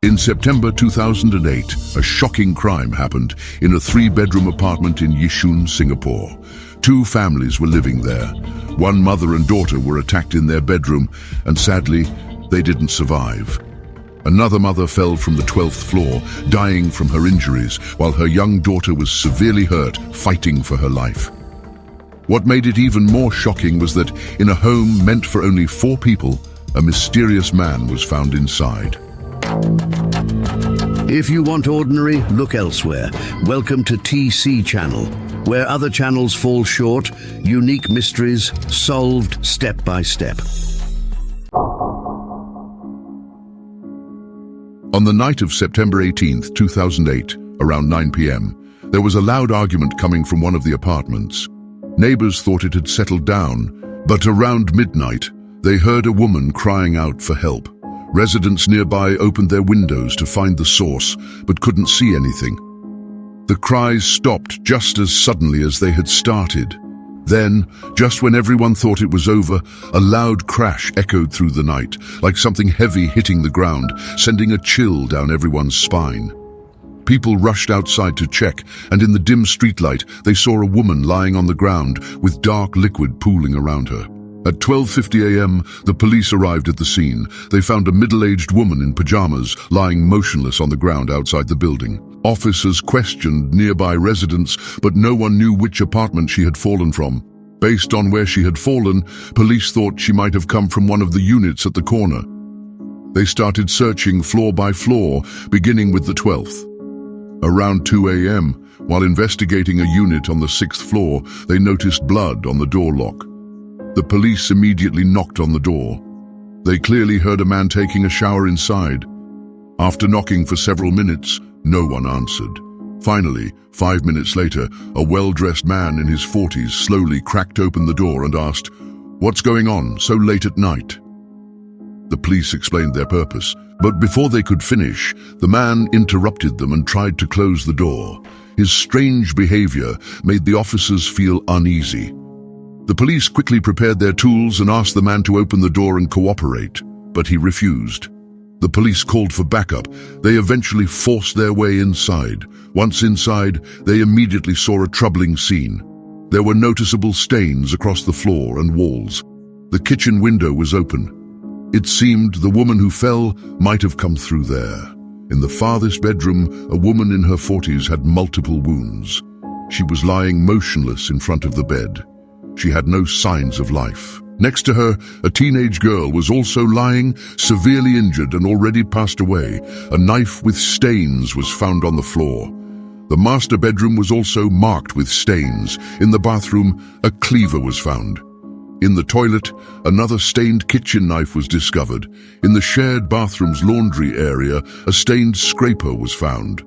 In September 2008, a shocking crime happened in a 3-bedroom apartment in Yishun, Singapore. 2 families were living there. One mother and daughter were attacked in their bedroom, and sadly, they didn't survive. Another mother fell from the 12th floor, dying from her injuries, while her young daughter was severely hurt, fighting for her life. What made it even more shocking was that in a home meant for only 4 people, a mysterious man was found inside. If you want ordinary, look elsewhere. Welcome to TC Channel, where other channels fall short, unique mysteries solved step by step. On the night of September 18th, 2008, around 9 p.m., there was a loud argument coming from one of the apartments. Neighbors thought it had settled down, but around midnight, they heard a woman crying out for help. Residents nearby opened their windows to find the source, but couldn't see anything. The cries stopped just as suddenly as they had started. Then, just when everyone thought it was over, a loud crash echoed through the night, like something heavy hitting the ground, sending a chill down everyone's spine. People rushed outside to check, and in the dim streetlight, they saw a woman lying on the ground with dark liquid pooling around her. At 12:50 a.m., the police arrived at the scene. They found a middle-aged woman in pajamas lying motionless on the ground outside the building. Officers questioned nearby residents, but no one knew which apartment she had fallen from. Based on where she had fallen, police thought she might have come from one of the units at the corner. They started searching floor by floor, beginning with the 12th. Around 2 a.m., while investigating a unit on the 6th floor, they noticed blood on the door lock. The police immediately knocked on the door. They clearly heard a man taking a shower inside. After knocking for several minutes, no one answered. Finally, 5 minutes later, a well-dressed man in his 40s slowly cracked open the door and asked, "What's going on so late at night?" The police explained their purpose, but before they could finish, the man interrupted them and tried to close the door. His strange behavior made the officers feel uneasy. The police quickly prepared their tools and asked the man to open the door and cooperate, but he refused. The police called for backup. They eventually forced their way inside. Once inside, they immediately saw a troubling scene. There were noticeable stains across the floor and walls. The kitchen window was open. It seemed the woman who fell might have come through there. In the farthest bedroom, a woman in her 40s had multiple wounds. She was lying motionless in front of the bed. She had no signs of life. Next to her, a teenage girl was also lying, severely injured and already passed away. A knife with stains was found on the floor. The master bedroom was also marked with stains. In the bathroom, a cleaver was found. In the toilet, another stained kitchen knife was discovered. In the shared bathroom's laundry area, a stained scraper was found.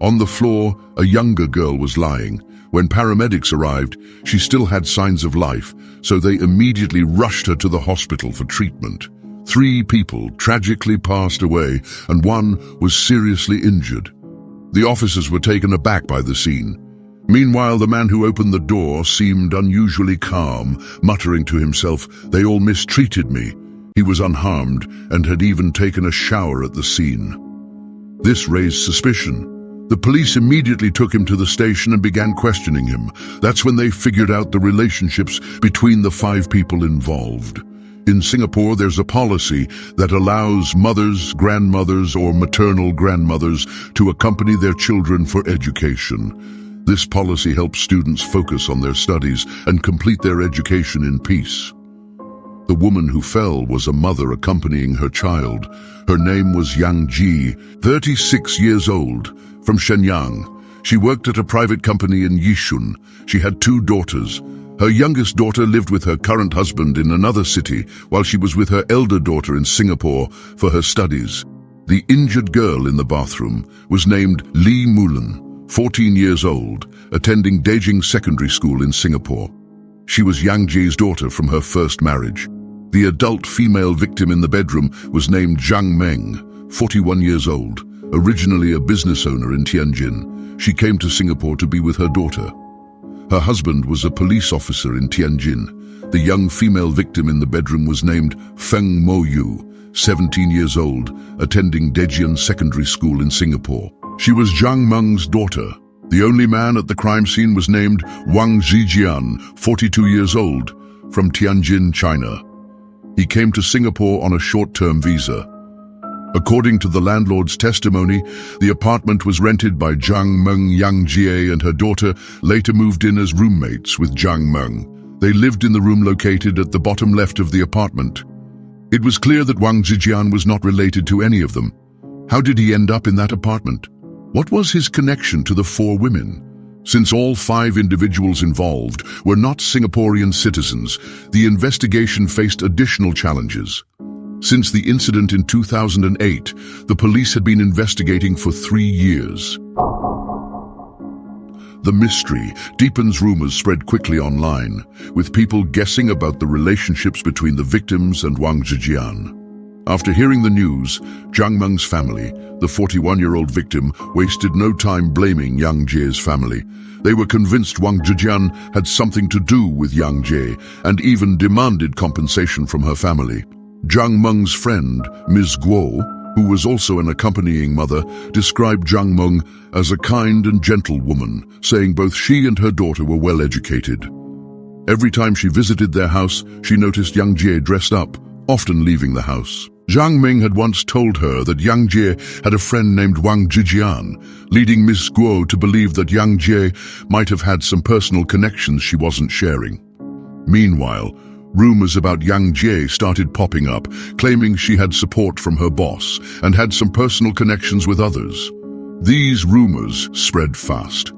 On the floor, a younger girl was lying. When paramedics arrived, she still had signs of life, so they immediately rushed her to the hospital for treatment. 3 people tragically passed away, and 1 was seriously injured. The officers were taken aback by the scene. Meanwhile, the man who opened the door seemed unusually calm, muttering to himself, "They all mistreated me." He was unharmed and had even taken a shower at the scene. This raised suspicion. The police immediately took him to the station and began questioning him. That's when they figured out the relationships between the 5 people involved. In Singapore, there's a policy that allows mothers, grandmothers, or maternal grandmothers to accompany their children for education. This policy helps students focus on their studies and complete their education in peace. The woman who fell was a mother accompanying her child. Her name was Wang Zhijian, 36 years old, from Shenyang. She worked at a private company in Yishun. She had 2 daughters. Her youngest daughter lived with her current husband in another city, while she was with her elder daughter in Singapore for her studies. The injured girl in the bathroom was named Li Mulan, 14 years old, attending Beijing Secondary School in Singapore. She was Yang Ji's daughter from her first marriage. The adult female victim in the bedroom was named Zhang Meng, 41 years old, originally a business owner in Tianjin. She came to Singapore to be with her daughter. Her husband was a police officer in Tianjin. The young female victim in the bedroom was named Feng Moyu, 17 years old, attending Zhijian Secondary School in Singapore. She was Zhang Meng's daughter. The only man at the crime scene was named Wang Zhijian, 42 years old, from Tianjin, China. He came to Singapore on a short-term visa. According to the landlord's testimony, the apartment was rented by Zhang Meng. Yang Jie and her daughter later moved in as roommates with Zhang Meng. They lived in the room located at the bottom left of the apartment. It was clear that Wang Zhijian was not related to any of them. How did he end up in that apartment? What was his connection to the 4 women? Since all 5 individuals involved were not Singaporean citizens, the investigation faced additional challenges. Since the incident in 2008, the police had been investigating for 3 years. The mystery deepens. Rumors spread quickly online, with people guessing about the relationships between the victims and Wang Zhijian. After hearing the news, Zhang Meng's family, the 41-year-old victim, wasted no time blaming Yang Jie's family. They were convinced Wang Zhijian had something to do with Yang Jie and even demanded compensation from her family. Zhang Meng's friend, Ms. Guo, who was also an accompanying mother, described Zhang Meng as a kind and gentle woman, saying both she and her daughter were well educated. Every time she visited their house, she noticed Yang Jie dressed up, often leaving the house. Zhang Meng had once told her that Yang Jie had a friend named Wang Zhijian, leading Ms. Guo to believe that Yang Jie might have had some personal connections she wasn't sharing. Meanwhile, rumors about Yang Jie started popping up, claiming she had support from her boss and had some personal connections with others. These rumors spread fast.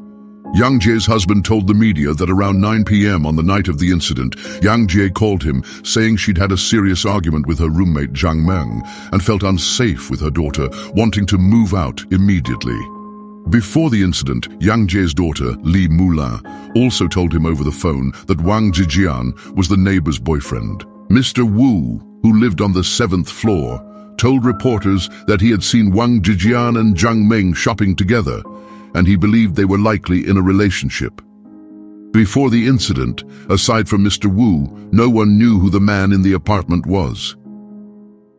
Yang Jie's husband told the media that around 9 p.m. on the night of the incident, Yang Jie called him, saying she'd had a serious argument with her roommate Zhang Meng and felt unsafe with her daughter, wanting to move out immediately. Before the incident, Yang Jie's daughter, Li Moulin, also told him over the phone that Wang Zhijian was the neighbor's boyfriend. Mr. Wu, who lived on the 7th floor, told reporters that he had seen Wang Zhijian and Zhang Meng shopping together, and he believed they were likely in a relationship. Before the incident, aside from Mr. Wu, no one knew who the man in the apartment was.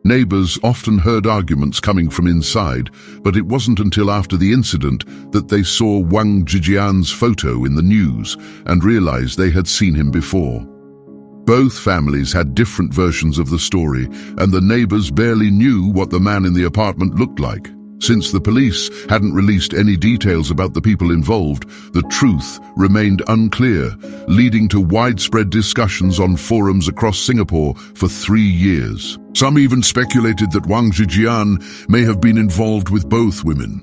Neighbors often heard arguments coming from inside, but it wasn't until after the incident that they saw Wang Zhijian's photo in the news and realized they had seen him before. Both families had different versions of the story, and the neighbors barely knew what the man in the apartment looked like. Since the police hadn't released any details about the people involved, the truth remained unclear, leading to widespread discussions on forums across Singapore for 3 years. Some even speculated that Wang Zhijian may have been involved with both women.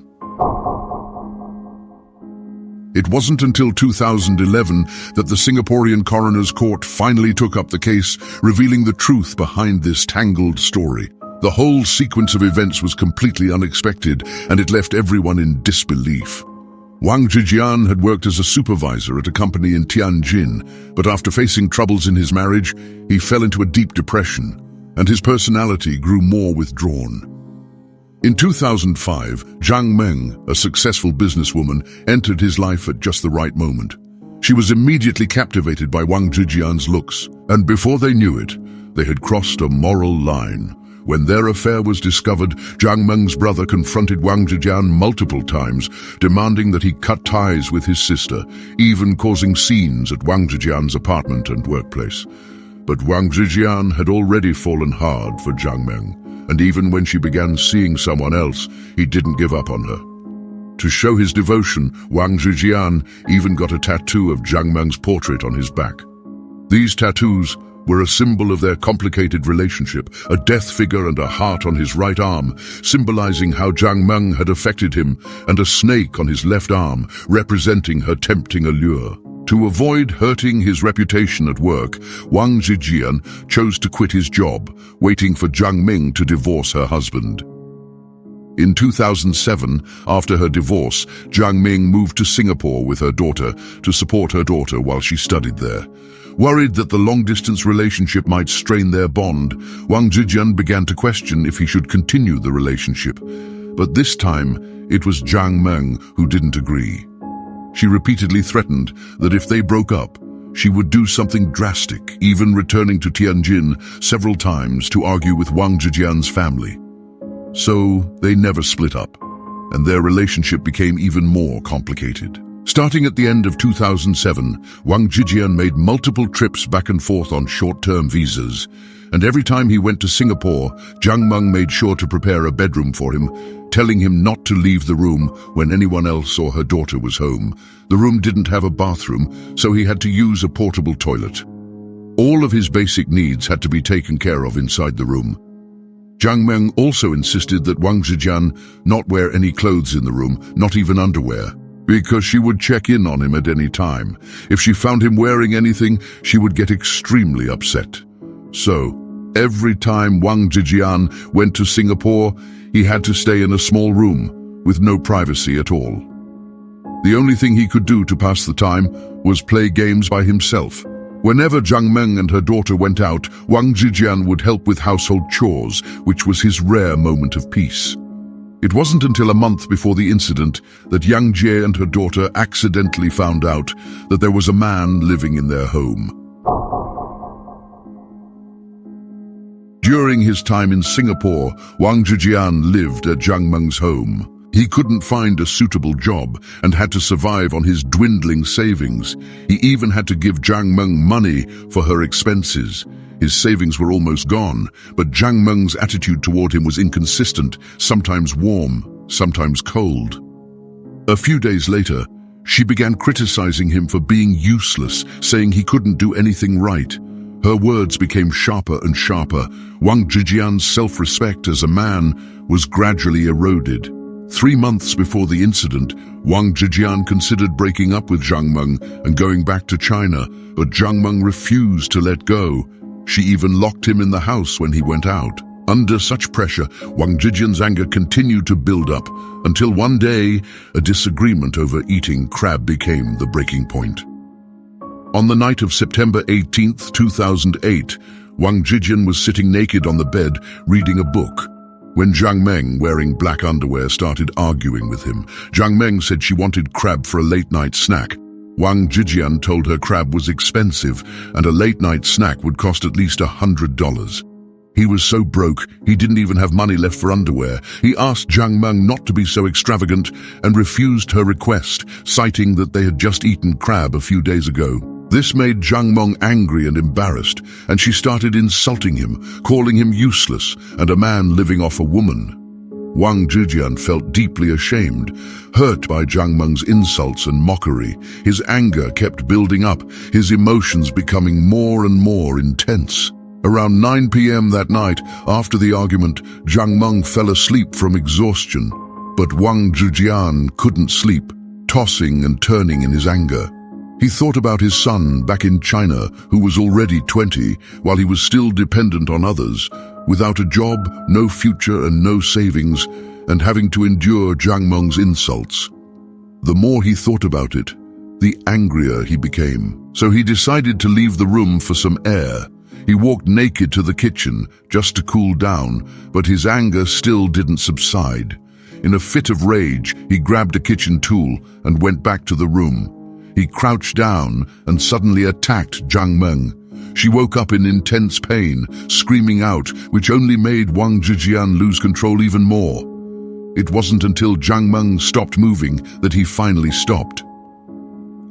It wasn't until 2011 that the Singaporean coroner's court finally took up the case, revealing the truth behind this tangled story. The whole sequence of events was completely unexpected, and it left everyone in disbelief. Wang Zhijian had worked as a supervisor at a company in Tianjin, but after facing troubles in his marriage, he fell into a deep depression, and his personality grew more withdrawn. In 2005, Zhang Meng, a successful businesswoman, entered his life at just the right moment. She was immediately captivated by Wang Zhijian's looks, and before they knew it, they had crossed a moral line. When their affair was discovered, Zhang Meng's brother confronted Wang Zhijian multiple times, demanding that he cut ties with his sister, even causing scenes at Wang Zhijian's apartment and workplace. But Wang Zhijian had already fallen hard for Zhang Meng, and even when she began seeing someone else, he didn't give up on her. To show his devotion, Wang Zhijian even got a tattoo of Zhang Meng's portrait on his back. These tattoos were a symbol of their complicated relationship, a death figure and a heart on his right arm, symbolizing how Zhang Meng had affected him, and a snake on his left arm, representing her tempting allure. To avoid hurting his reputation at work, Wang Zhijian chose to quit his job, waiting for Zhang Meng to divorce her husband. In 2007, after her divorce, Zhang Meng moved to Singapore with her daughter to support her daughter while she studied there. Worried that the long-distance relationship might strain their bond, Wang Zhijian began to question if he should continue the relationship. But this time, it was Zhang Meng who didn't agree. She repeatedly threatened that if they broke up, she would do something drastic, even returning to Tianjin several times to argue with Wang Zhijian's family. So they never split up, and their relationship became even more complicated. Starting at the end of 2007, Wang Zhijian made multiple trips back and forth on short-term visas, and every time he went to Singapore, Zhang Meng made sure to prepare a bedroom for him, telling him not to leave the room when anyone else or her daughter was home. The room didn't have a bathroom, so he had to use a portable toilet. All of his basic needs had to be taken care of inside the room. Zhang Meng also insisted that Wang Zhijian not wear any clothes in the room, not even underwear, because she would check in on him at any time. If she found him wearing anything, she would get extremely upset. So, every time Wang Zhijian went to Singapore, he had to stay in a small room with no privacy at all. The only thing he could do to pass the time was play games by himself. Whenever Zhang Meng and her daughter went out, Wang Zhijian would help with household chores, which was his rare moment of peace. It wasn't until a month before the incident that Yang Jie and her daughter accidentally found out that there was a man living in their home. During his time in Singapore, Wang Zhijian lived at Zhang Meng's home. He couldn't find a suitable job and had to survive on his dwindling savings. He even had to give Zhang Meng money for her expenses. His savings were almost gone, but Zhang Meng's attitude toward him was inconsistent, sometimes warm, sometimes cold. A few days later, she began criticizing him for being useless, saying he couldn't do anything right. Her words became sharper and sharper. Wang Zhijian's self-respect as a man was gradually eroded. 3 months before the incident, Wang Zhijian considered breaking up with Zhang Meng and going back to China, but Zhang Meng refused to let go. She even locked him in the house when he went out. Under such pressure, Wang Zhijian's anger continued to build up, until one day, a disagreement over eating crab became the breaking point. On the night of September 18, 2008, Wang Zhijian was sitting naked on the bed, reading a book, when Zhang Meng, wearing black underwear, started arguing with him. Zhang Meng said she wanted crab for a late-night snack. Wang Zhijian told her crab was expensive, and a late-night snack would cost at least $100. He was so broke, he didn't even have money left for underwear. He asked Zhang Meng not to be so extravagant and refused her request, citing that they had just eaten crab a few days ago. This made Zhang Meng angry and embarrassed, and she started insulting him, calling him useless and a man living off a woman. Wang Zhijian felt deeply ashamed, hurt by Zhang Meng's insults and mockery. His anger kept building up, his emotions becoming more and more intense. Around 9 p.m. that night, after the argument, Zhang Meng fell asleep from exhaustion. But Wang Zhijian couldn't sleep, tossing and turning in his anger. He thought about his son back in China, who was already 20, while he was still dependent on others, without a job, no future and no savings, and having to endure Zhang Meng's insults. The more he thought about it, the angrier he became. So he decided to leave the room for some air. He walked naked to the kitchen just to cool down, but his anger still didn't subside. In a fit of rage, he grabbed a kitchen tool and went back to the room. He crouched down and suddenly attacked Zhang Meng. She woke up in intense pain, screaming out, which only made Wang Zhijian lose control even more. It wasn't until Zhang Meng stopped moving that he finally stopped.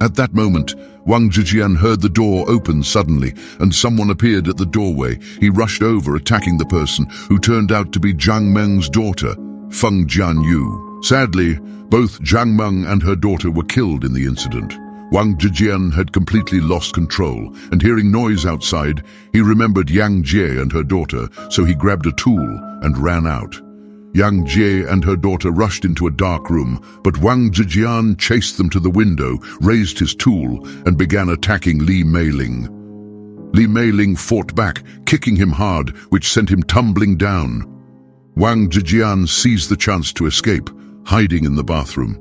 At that moment, Wang Zhijian heard the door open suddenly, and someone appeared at the doorway. He rushed over, attacking the person, who turned out to be Zhang Meng's daughter, Feng Jianyu. Sadly, both Zhang Meng and her daughter were killed in the incident. Wang Zhijian had completely lost control, and hearing noise outside, he remembered Yang Jie and her daughter, so he grabbed a tool and ran out. Yang Jie and her daughter rushed into a dark room, but Wang Zhijian chased them to the window, raised his tool, and began attacking Li Meiling. Li Meiling fought back, kicking him hard, which sent him tumbling down. Wang Zhijian seized the chance to escape, hiding in the bathroom.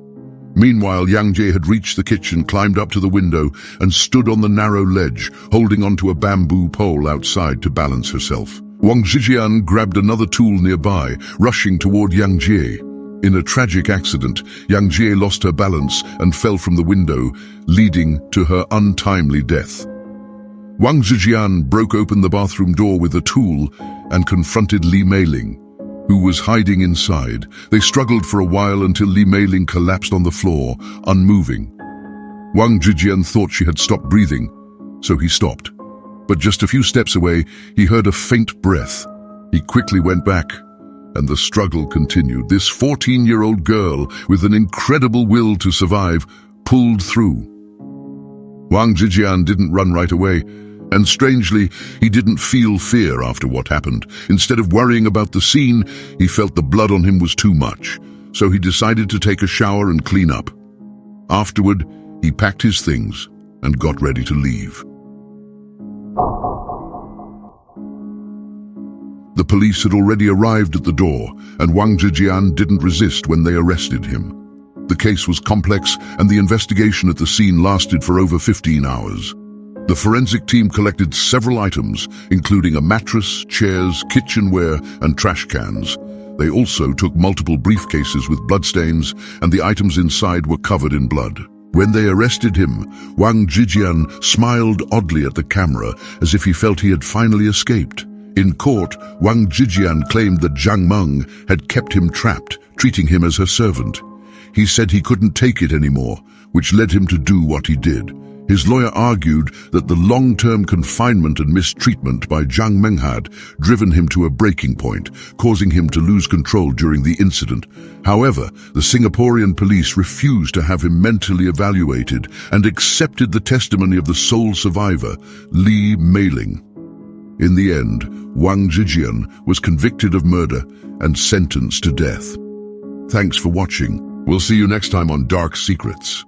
Meanwhile, Yang Jie had reached the kitchen, climbed up to the window, and stood on the narrow ledge, holding onto a bamboo pole outside to balance herself. Wang Zhijian grabbed another tool nearby, rushing toward Yang Jie. In a tragic accident, Yang Jie lost her balance and fell from the window, leading to her untimely death. Wang Zhijian broke open the bathroom door with a tool and confronted Li Meiling, who was hiding inside. They struggled for a while until Li Meiling collapsed on the floor, unmoving. Wang Zhijian thought she had stopped breathing, so he stopped. But just a few steps away, he heard a faint breath. He quickly went back, and the struggle continued. This 14-year-old girl, with an incredible will to survive, pulled through. Wang Zhijian didn't run right away, and strangely, he didn't feel fear after what happened. Instead of worrying about the scene, he felt the blood on him was too much, so he decided to take a shower and clean up. Afterward, he packed his things and got ready to leave. The police had already arrived at the door, and Wang Zhijian didn't resist when they arrested him. The case was complex, and the investigation at the scene lasted for over 15 hours. The forensic team collected several items, including a mattress, chairs, kitchenware, and trash cans. They also took multiple briefcases with bloodstains, and the items inside were covered in blood. When they arrested him, Wang Zhijian smiled oddly at the camera, as if he felt he had finally escaped. In court, Wang Zhijian claimed that Zhang Meng had kept him trapped, treating him as her servant. He said he couldn't take it anymore, which led him to do what he did. His lawyer argued that the long-term confinement and mistreatment by Zhang Meng had driven him to a breaking point, causing him to lose control during the incident. However, the Singaporean police refused to have him mentally evaluated and accepted the testimony of the sole survivor, Li Meiling. In the end, Wang Zhijian was convicted of murder and sentenced to death. Thanks for watching. We'll see you next time on Dark Secrets.